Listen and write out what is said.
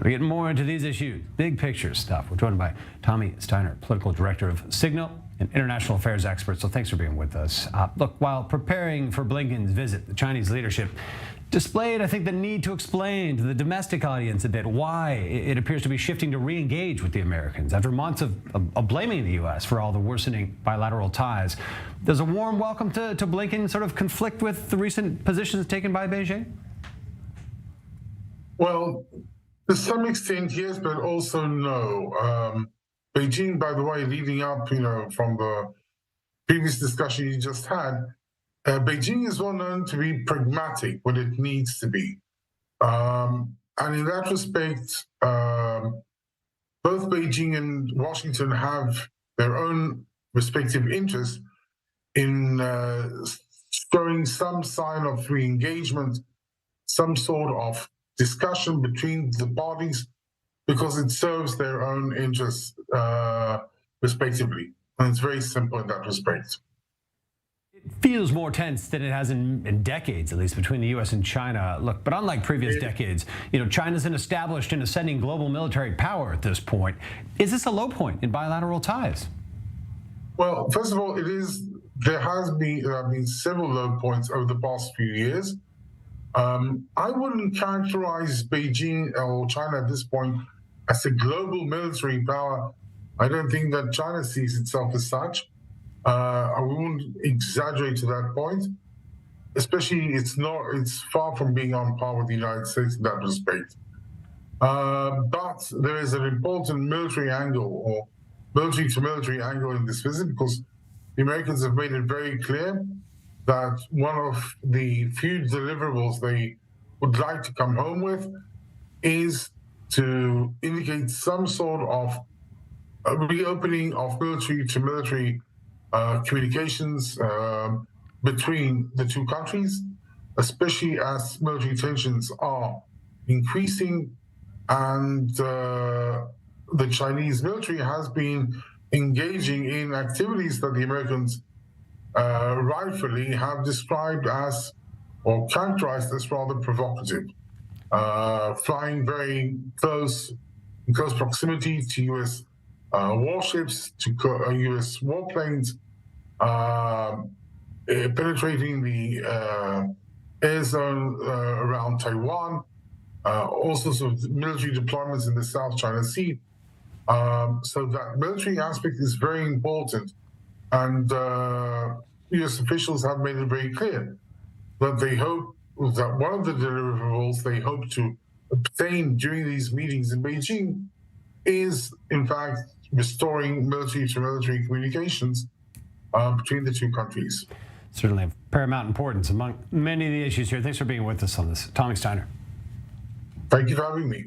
We're getting more into these issues, big picture stuff. We're joined by Steiner, political director of Signal and international affairs expert. So thanks for being with us. Look, while preparing for Blinken's visit, the Chinese leadership displayed, I think, the need to explain to the domestic audience a bit why it appears to be shifting to re-engage with the Americans after months of blaming the U.S. for all the worsening bilateral ties. Does a warm welcome to Blinken sort of conflict with the recent positions taken by Beijing? Well, to some extent, yes, but also no. Beijing, by the way, leading up, from the previous discussion you just had, Beijing is well known to be pragmatic when it needs to be. And in that respect, both Beijing and Washington have their own respective interests in showing some sign of re-engagement, some sort of discussion between the parties, because it serves their own interests respectively. And it's very simple in that respect. It feels more tense than it has in decades, at least, between the U.S. and China. Look, but unlike previous decades, China's an established and ascending global military power at this point. Is this a low point in bilateral ties? Well, first of all, there have been several low points over the past few years. I wouldn't characterize Beijing or China at this point as a global military power. I don't think that China sees itself as such. I wouldn't exaggerate to that point. Especially, it's far from being on par with the United States in that respect. But there is an important military angle, or military-to-military angle in this visit, because the Americans have made it very clear that one of the few deliverables they would like to come home with is to indicate some sort of reopening of military-to-military communications between the two countries, especially as military tensions are increasing, and the Chinese military has been engaging in activities that the Americans rightfully have described as, or characterized as, rather provocative. Flying very in close proximity to U.S. Warships, to U.S. warplanes, penetrating the air zone around Taiwan, all sorts of military deployments in the South China Sea. So that military aspect is very important. And U.S. officials have made it very clear that they hope that one of the deliverables they hope to obtain during these meetings in Beijing is, in fact, restoring military-to-military communications between the two countries. Certainly of paramount importance among many of the issues here. Thanks for being with us on this. Steiner. Thank you for having me.